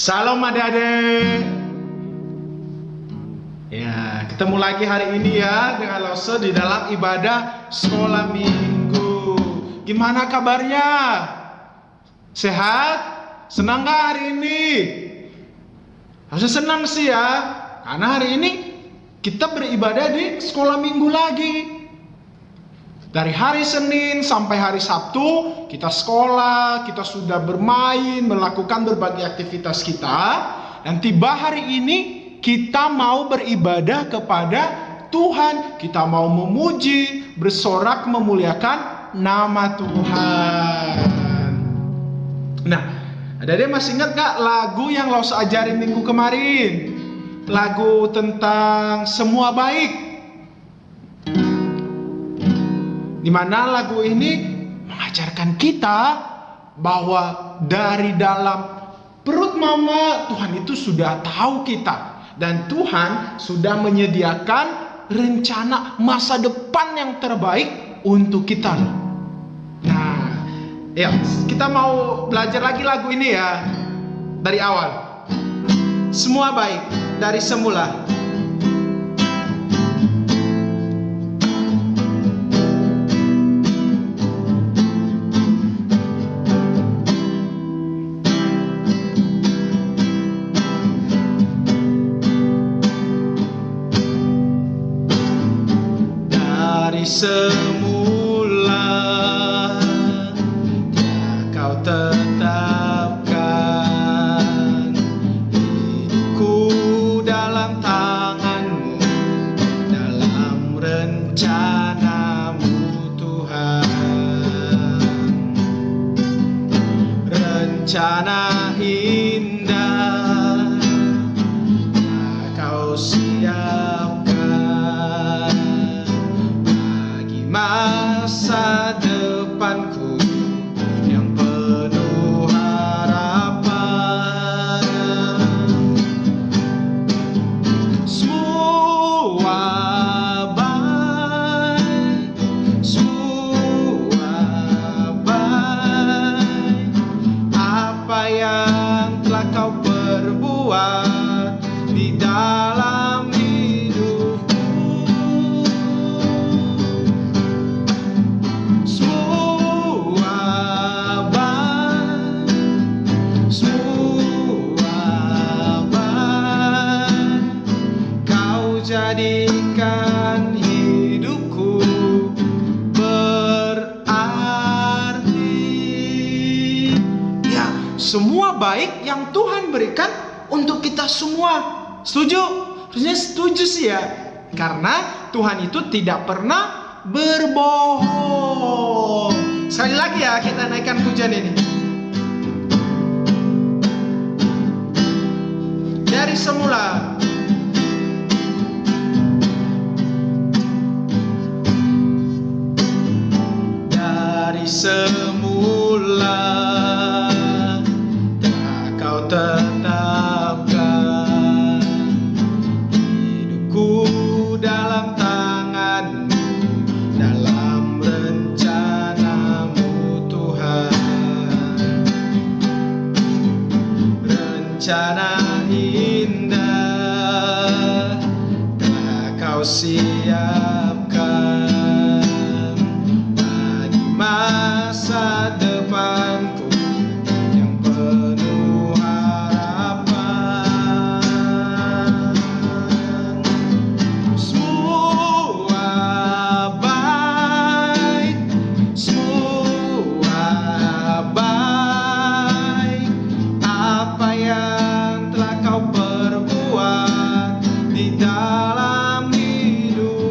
Salam adik-adik. Ya, ketemu lagi hari ini ya dengan Lose di dalam ibadah sekolah minggu. Gimana kabarnya? Sehat? Senang gak hari ini? Harusnya senang sih ya, karena hari ini kita beribadah di sekolah minggu lagi. Dari hari Senin sampai hari Sabtu kita sekolah, kita sudah bermain, melakukan berbagai aktivitas kita. Dan tiba hari ini kita mau beribadah kepada Tuhan. Kita mau memuji, bersorak, memuliakan nama Tuhan. Nah, adik-adik masih ingat gak lagu yang Lose ajarin minggu kemarin? Lagu tentang semua baik. Di mana lagu ini mengajarkan kita bahwa dari dalam perut mama Tuhan itu sudah tahu kita, dan Tuhan sudah menyediakan rencana masa depan yang terbaik untuk kita. Nah, ya, kita mau belajar lagi lagu ini ya dari awal. Semua baik dari semula. Semula telah kau tetapkan hidupku dalam tanganmu, dalam rencanamu Tuhan. Rencana indah telah kau siapkan masa depanku yang penuh harapan. Semua baik, semua baik. Apa yang telah kau perbuat di dalam jadikan hidupku berarti. Ya, semua baik yang Tuhan berikan untuk kita semua. Setuju? Harusnya setuju sih ya. Karena Tuhan itu tidak pernah berbohong. Sekali lagi ya, kita naikkan pujian ini. Dari semula. Semula telah kau tetapkan hidupku dalam tanganmu, dalam rencanamu Tuhan. Rencana indah telah kau siapkan masa depanku yang penuh harapan. Semua baik, semua baik. Apa yang telah kau perbuat di dalam hidupku.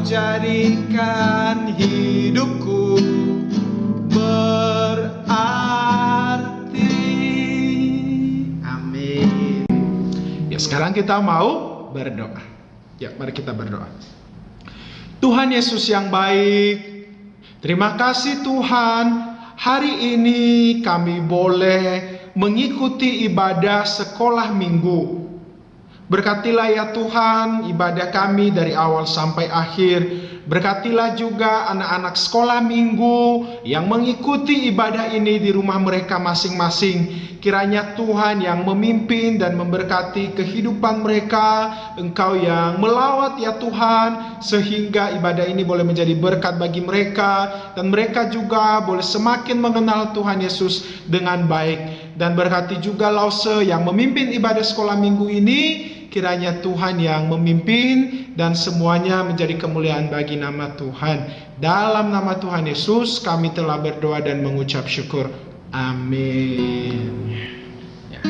Jadikan hidupku berarti. Amin. Ya, sekarang kita mau berdoa. Ya, mari kita berdoa. Tuhan Yesus yang baik, terima kasih Tuhan. Hari ini kami boleh mengikuti ibadah sekolah minggu. Berkatilah ya Tuhan ibadah kami dari awal sampai akhir. Berkatilah juga anak-anak sekolah minggu yang mengikuti ibadah ini di rumah mereka masing-masing. Kiranya Tuhan yang memimpin dan memberkati kehidupan mereka. Engkau yang melawat ya Tuhan, sehingga ibadah ini boleh menjadi berkat bagi mereka, dan mereka juga boleh semakin mengenal Tuhan Yesus dengan baik. Dan berkati juga Lause yang memimpin ibadah sekolah minggu ini. Kiranya Tuhan yang memimpin dan semuanya menjadi kemuliaan bagi nama Tuhan. Dalam nama Tuhan Yesus kami telah berdoa dan mengucap syukur. Amin. Ya.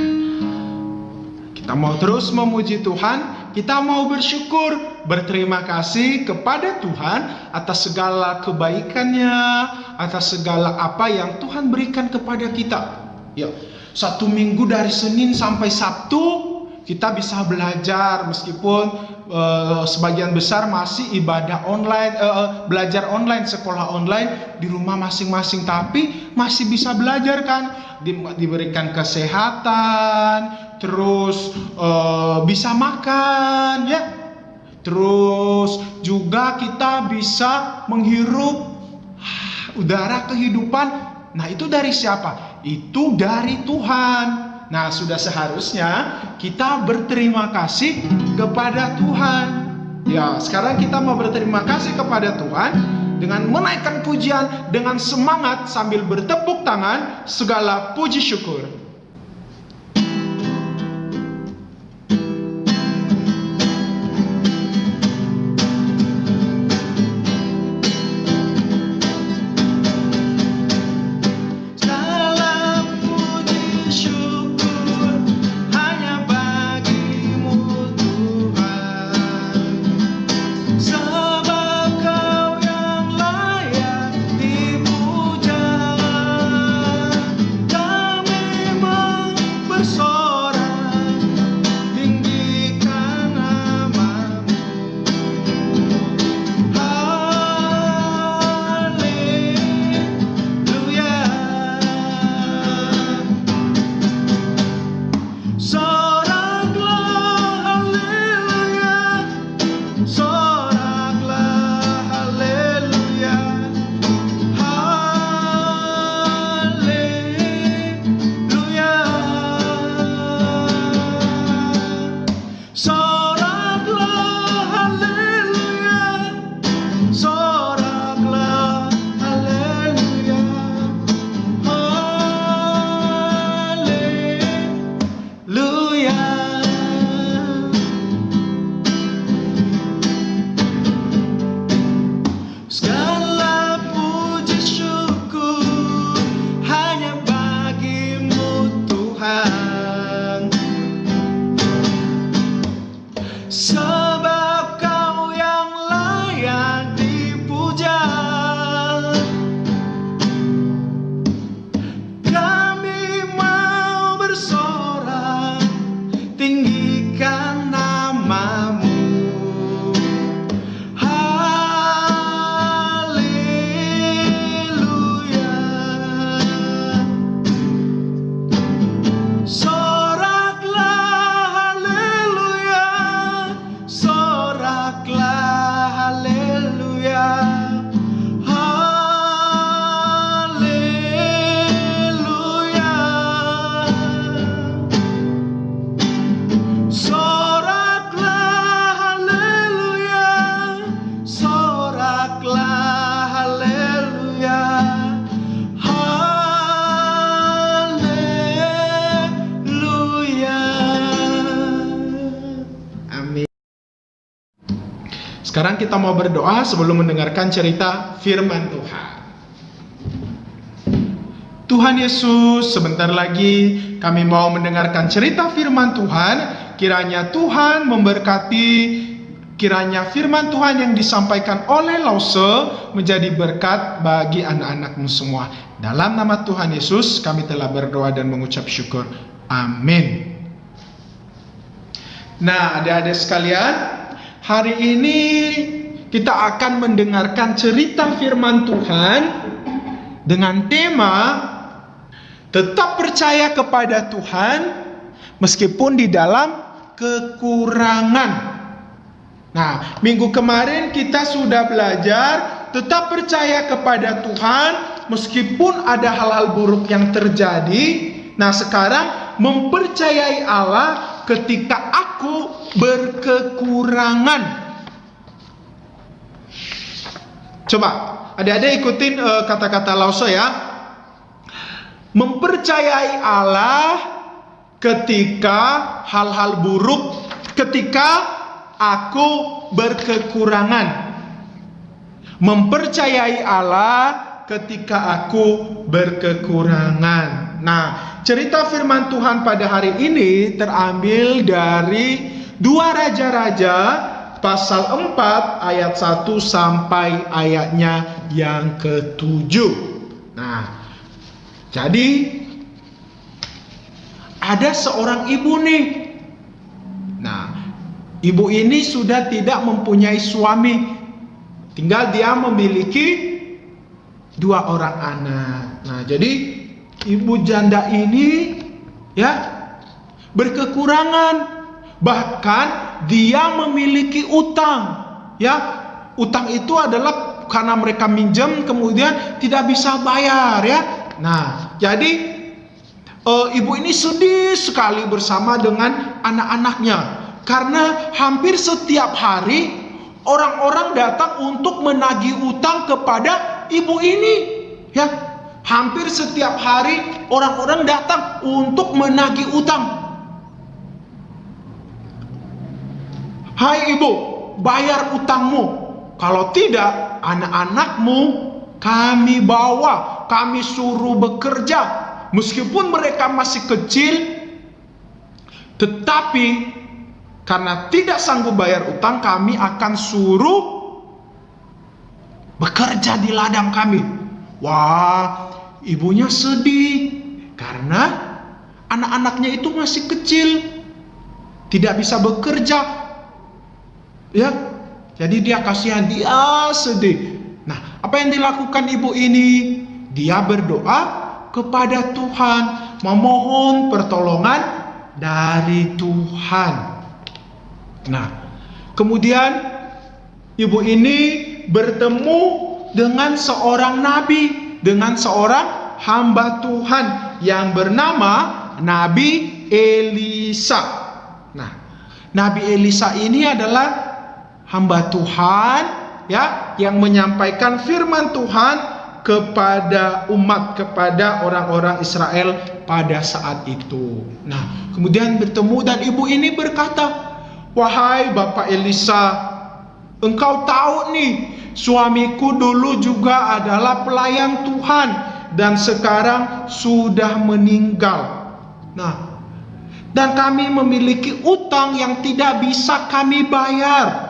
Kita mau terus memuji Tuhan. Kita mau bersyukur, berterima kasih kepada Tuhan atas segala kebaikannya, atas segala apa yang Tuhan berikan kepada kita. Ya, 1 minggu dari Senin sampai Sabtu kita bisa belajar, meskipun sebagian besar masih ibadah online, belajar online, sekolah online di rumah masing-masing, tapi masih bisa belajar kan, diberikan kesehatan, terus bisa makan ya, terus juga kita bisa menghirup udara kehidupan. Nah, itu dari siapa? Itu dari Tuhan. Nah, sudah seharusnya kita berterima kasih kepada Tuhan. Ya, sekarang kita mau berterima kasih kepada Tuhan dengan menaikkan pujian dengan semangat sambil bertepuk tangan, segala puji syukur. Sekarang kita mau berdoa sebelum mendengarkan cerita firman Tuhan. Tuhan Yesus, sebentar lagi kami mau mendengarkan cerita firman Tuhan. Kiranya Tuhan memberkati, kiranya firman Tuhan yang disampaikan oleh Lause menjadi berkat bagi anak-anakmu semua. Dalam nama Tuhan Yesus kami telah berdoa dan mengucap syukur. Amin. Nah, adik-adik sekalian, hari ini kita akan mendengarkan cerita firman Tuhan dengan tema tetap percaya kepada Tuhan meskipun di dalam kekurangan. Nah, minggu kemarin kita sudah belajar tetap percaya kepada Tuhan meskipun ada hal-hal buruk yang terjadi. Nah, sekarang mempercayai Allah ketika aku berkekurangan. Coba adik-adik ikutin kata-kata Lause ya. Mempercayai Allah ketika hal-hal buruk, ketika aku berkekurangan. Mempercayai Allah ketika aku berkekurangan. Nah, cerita firman Tuhan pada hari ini terambil dari 2 Raja-Raja pasal 4 ayat 1 sampai ayatnya yang ke-7. Nah, jadi ada seorang ibu nih. Nah, ibu ini sudah tidak mempunyai suami. Tinggal dia memiliki 2 orang anak. Nah, jadi ibu janda ini ya berkekurangan. Bahkan dia memiliki utang. Ya, utang itu adalah karena mereka minjem kemudian tidak bisa bayar ya. Nah, jadi ibu ini sedih sekali bersama dengan anak-anaknya karena hampir setiap hari orang-orang datang untuk menagih utang kepada ibu ini. Ya, hampir setiap hari orang-orang datang untuk menagih utang. Hai ibu, bayar utangmu. Kalau tidak, anak-anakmu kami bawa, kami suruh bekerja. Meskipun mereka masih kecil, tetapi karena tidak sanggup bayar utang, kami akan suruh bekerja di ladang kami. Wah, ibunya sedih karena anak-anaknya itu masih kecil, tidak bisa bekerja. Ya, jadi dia kasihan, dia sedih. Nah, apa yang dilakukan ibu ini? Dia berdoa kepada Tuhan, memohon pertolongan dari Tuhan. Nah, kemudian ibu ini bertemu dengan seorang nabi, dengan seorang hamba Tuhan yang bernama Nabi Elisa. Nah, Nabi Elisa ini adalah hamba Tuhan ya yang menyampaikan firman Tuhan kepada umat, kepada orang-orang Israel pada saat itu. Nah, kemudian bertemu dan ibu ini berkata, "Wahai Bapak Elisa, engkau tahu nih, suamiku dulu juga adalah pelayan Tuhan dan sekarang sudah meninggal. Nah, dan kami memiliki utang yang tidak bisa kami bayar.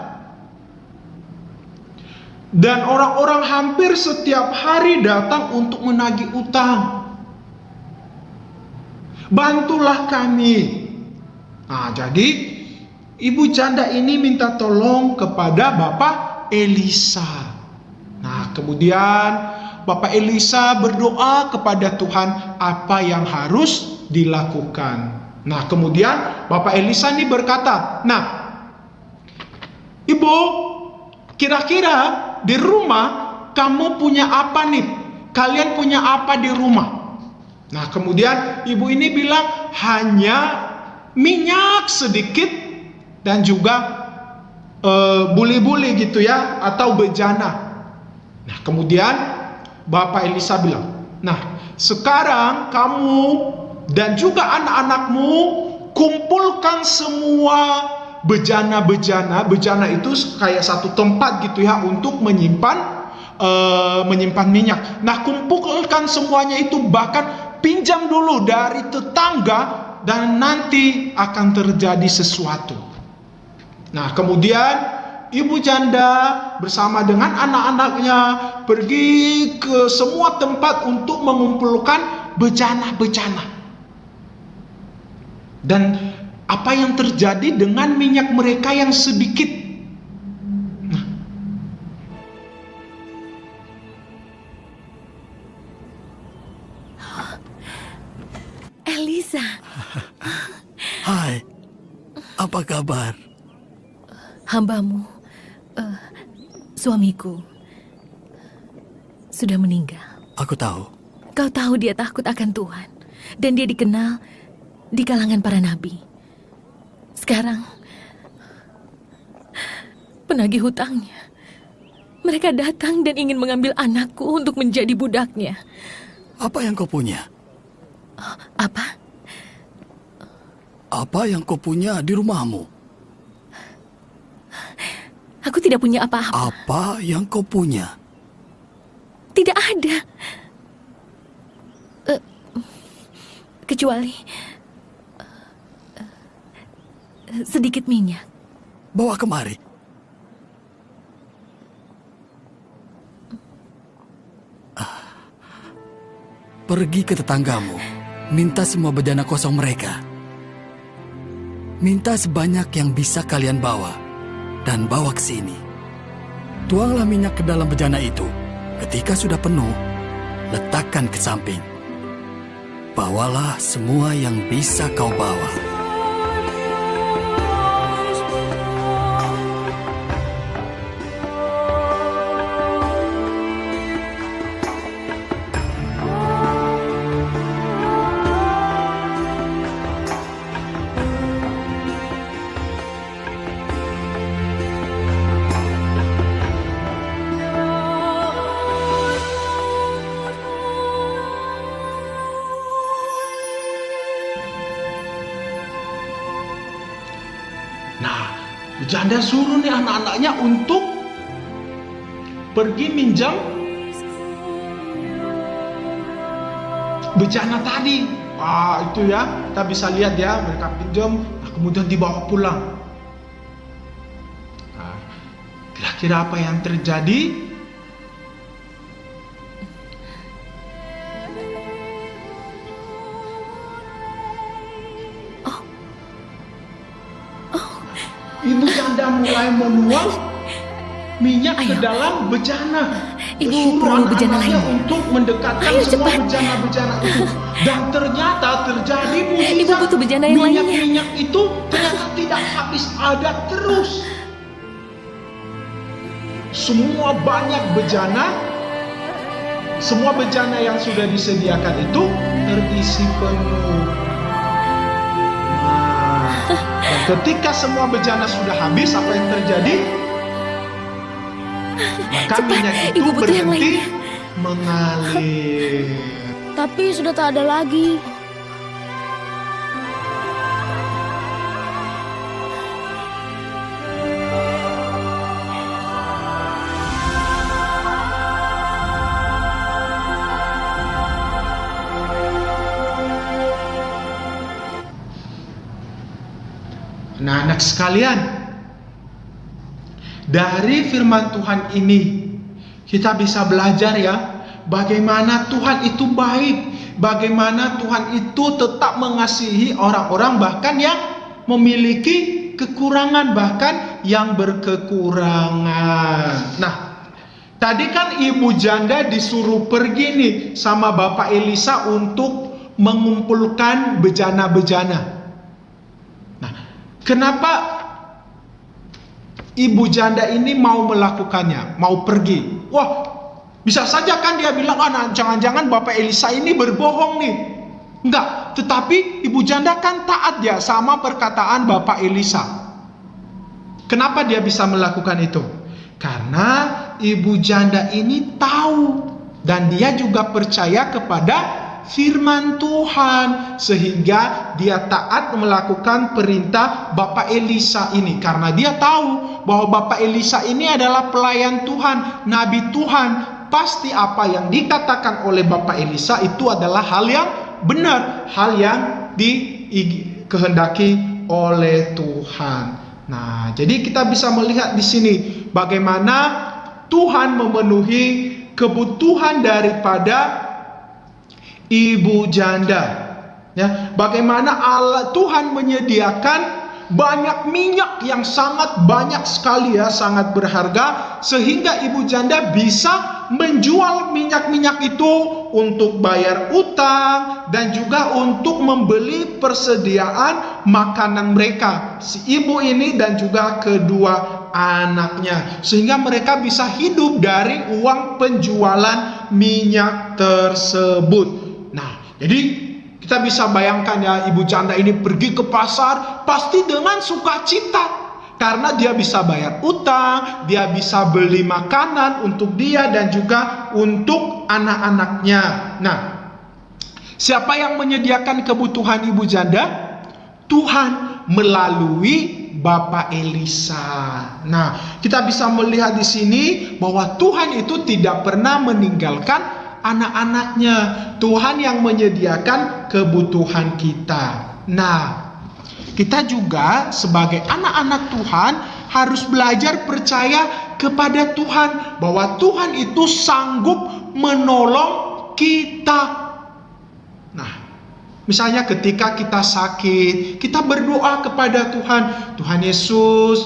Dan orang-orang hampir setiap hari datang untuk menagih utang. Bantulah kami." Nah, jadi ibu janda ini minta tolong kepada Bapak Elisa. Nah, kemudian Bapak Elisa berdoa kepada Tuhan apa yang harus dilakukan. Nah, kemudian Bapak Elisa ini berkata, "Nah, ibu, kira-kira di rumah kamu punya apa nih? Kalian punya apa di rumah?" Nah, kemudian ibu ini bilang hanya minyak sedikit dan juga buli-buli gitu ya, atau bejana. Nah, kemudian Bapak Elisa bilang, "Nah, sekarang kamu dan juga anak-anakmu kumpulkan semua bejana-bejana." Bejana itu kayak satu tempat gitu ya untuk menyimpan minyak. Nah, kumpulkan semuanya itu, bahkan pinjam dulu dari tetangga dan nanti akan terjadi sesuatu. Nah, kemudian ibu janda bersama dengan anak-anaknya pergi ke semua tempat untuk mengumpulkan bejana-bejana. Dan apa yang terjadi dengan minyak mereka yang sedikit? Nah, Elisa. Hai, Apa kabar? Hambamu, suamiku, sudah meninggal. Aku tahu. Kau tahu dia takut akan Tuhan. Dan dia dikenal di kalangan para nabi. Sekarang, penagih hutangnya. Mereka datang dan ingin mengambil anakku untuk menjadi budaknya. Apa yang kau punya? Apa? Apa yang kau punya di rumahmu? Aku tidak punya apa-apa. Apa yang kau punya? Tidak ada. Kecuali sedikit minyak. Bawa kemari. Pergi ke tetanggamu. Minta semua bejana kosong mereka. Minta sebanyak yang bisa kalian bawa. Dan bawa ke sini. Tuanglah minyak ke dalam bejana itu. Ketika sudah penuh, letakkan ke samping. Bawalah semua yang bisa kau bawa. Janda suruh nih anak-anaknya untuk pergi minjam bejana tadi. Itu ya, kita bisa lihat ya, mereka pinjam, kemudian dibawa pulang. Kira-kira apa yang terjadi? Ibu janda mulai menuang minyak ke dalam bejana. Ibu perlu bejana lainnya untuk mendekatkan semua bejana-bejana itu. Dan ternyata terjadi mujizat. Ibu butuh bejana yang lainnya. Minyak itu ternyata tidak habis, ada terus. Semua banyak bejana, semua bejana yang sudah disediakan itu terisi penuh. Dan ketika semua bejana sudah habis, apa yang terjadi? Maka minyak itu berhenti mengalir. Tapi sudah tak ada lagi. Nah, anak sekalian, dari firman Tuhan ini kita bisa belajar ya, bagaimana Tuhan itu baik, bagaimana Tuhan itu tetap mengasihi orang-orang bahkan yang memiliki kekurangan, bahkan yang berkekurangan. Nah, tadi kan ibu janda disuruh pergi nih sama Bapak Elisa untuk mengumpulkan bejana-bejana. Kenapa ibu janda ini mau melakukannya, mau pergi? Wah, bisa saja kan dia bilang, jangan-jangan Bapak Elisa ini berbohong nih. Enggak, tetapi ibu janda kan taat ya sama perkataan Bapak Elisa. Kenapa dia bisa melakukan itu? Karena ibu janda ini tahu dan dia juga percaya kepada firman Tuhan, sehingga dia taat melakukan perintah Bapak Elisa ini, karena dia tahu bahwa Bapak Elisa ini adalah pelayan Tuhan, nabi Tuhan. Pasti apa yang dikatakan oleh Bapak Elisa itu adalah hal yang benar, hal yang dikehendaki oleh Tuhan. Nah, jadi kita bisa melihat di sini bagaimana Tuhan memenuhi kebutuhan daripada ibu janda, ya, bagaimana Tuhan menyediakan banyak minyak yang sangat banyak sekali ya, sangat berharga, sehingga ibu janda bisa menjual minyak-minyak itu untuk bayar utang dan juga untuk membeli persediaan makanan mereka, si ibu ini dan juga kedua anaknya, sehingga mereka bisa hidup dari uang penjualan minyak tersebut. Nah, jadi kita bisa bayangkan ya, ibu janda ini pergi ke pasar pasti dengan sukacita. Karena dia bisa bayar utang, dia bisa beli makanan untuk dia dan juga untuk anak-anaknya. Nah, siapa yang menyediakan kebutuhan ibu janda? Tuhan melalui Bapak Elisa. Nah, kita bisa melihat di sini bahwa Tuhan itu tidak pernah meninggalkan anak-anaknya. Tuhan yang menyediakan kebutuhan kita. Nah, kita juga sebagai anak-anak Tuhan harus belajar percaya kepada Tuhan, bahwa Tuhan itu sanggup menolong kita. Nah, misalnya ketika kita sakit, kita berdoa kepada Tuhan, Tuhan Yesus,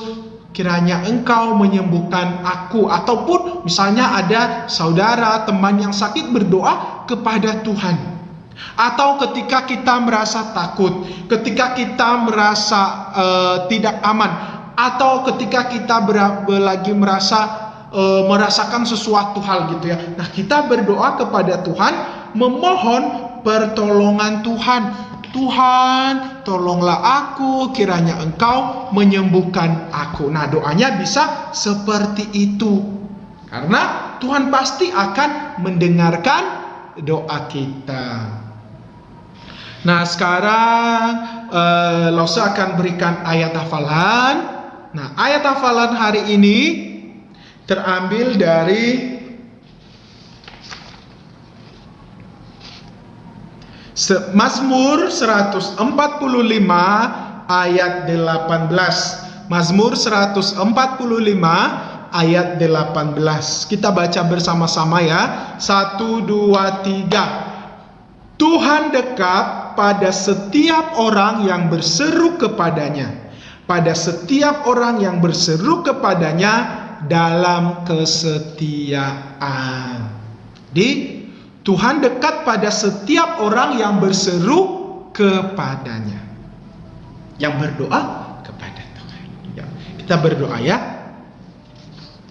kiranya Engkau menyembuhkan aku. Ataupun misalnya ada saudara, teman yang sakit, berdoa kepada Tuhan. Atau ketika kita merasa takut, ketika kita merasa tidak aman, atau ketika kita lagi merasakan sesuatu hal gitu ya. Nah, kita berdoa kepada Tuhan, memohon pertolongan Tuhan. Tuhan, tolonglah aku, kiranya Engkau menyembuhkan aku. Nah, doanya bisa seperti itu. Karena Tuhan pasti akan mendengarkan doa kita. Nah, sekarang Lause akan berikan ayat hafalan. Nah, ayat hafalan hari ini terambil dari Mazmur 145 ayat 18. Mazmur 145 ayat 18. Kita baca bersama-sama ya. 1, 2, 3. Tuhan dekat pada setiap orang yang berseru kepadanya, pada setiap orang yang berseru kepadanya dalam kesetiaan. Jadi Tuhan dekat pada setiap orang yang berseru kepadanya, yang berdoa kepada Tuhan. Ya, kita berdoa ya.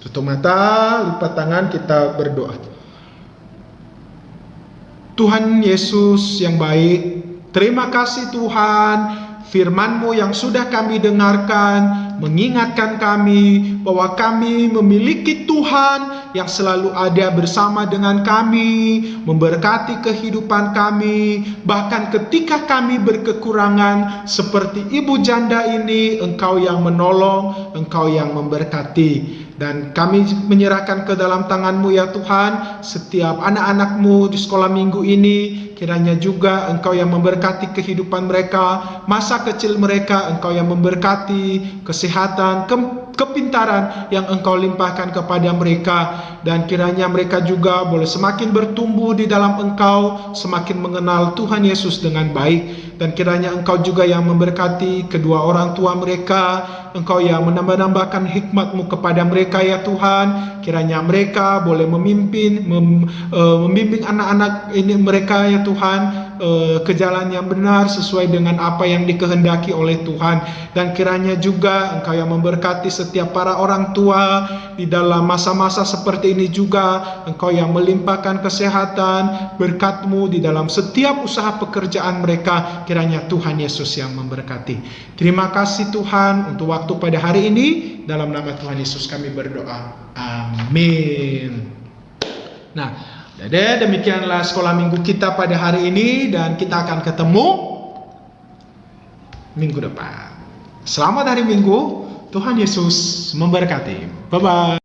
Tutup mata, lipat tangan, kita berdoa. Tuhan Yesus yang baik, terima kasih Tuhan, firman-Mu yang sudah kami dengarkan mengingatkan kami bahwa kami memiliki Tuhan yang selalu ada bersama dengan kami, memberkati kehidupan kami, bahkan ketika kami berkekurangan seperti ibu janda ini, Engkau yang menolong, Engkau yang memberkati. Dan kami menyerahkan ke dalam tangan-Mu ya Tuhan, setiap anak-anak-Mu di sekolah minggu ini, kiranya juga Engkau yang memberkati kehidupan mereka, masa kecil mereka, Engkau yang memberkati kesehatan, kepintaran yang Engkau limpahkan kepada mereka. Dan kiranya mereka juga boleh semakin bertumbuh di dalam Engkau, semakin mengenal Tuhan Yesus dengan baik. Dan kiranya Engkau juga yang memberkati kedua orang tua mereka, Engkau yang menambah-nambahkan hikmat-Mu kepada mereka ya Tuhan. Kiranya mereka boleh membimbing anak-anak ini mereka ya Tuhan ke jalan yang benar sesuai dengan apa yang dikehendaki oleh Tuhan. Dan kiranya juga Engkau yang memberkati setiap para orang tua di dalam masa-masa seperti ini juga, Engkau yang melimpahkan kesehatan, berkat-Mu di dalam setiap usaha pekerjaan mereka. Kiranya Tuhan Yesus yang memberkati. Terima kasih Tuhan untuk waktu pada hari ini. Dalam nama Tuhan Yesus kami berdoa. Amin. Nah, jadi demikianlah sekolah minggu kita pada hari ini, dan kita akan ketemu minggu depan. Selamat hari Minggu. Tuhan Yesus memberkati. Bye-bye.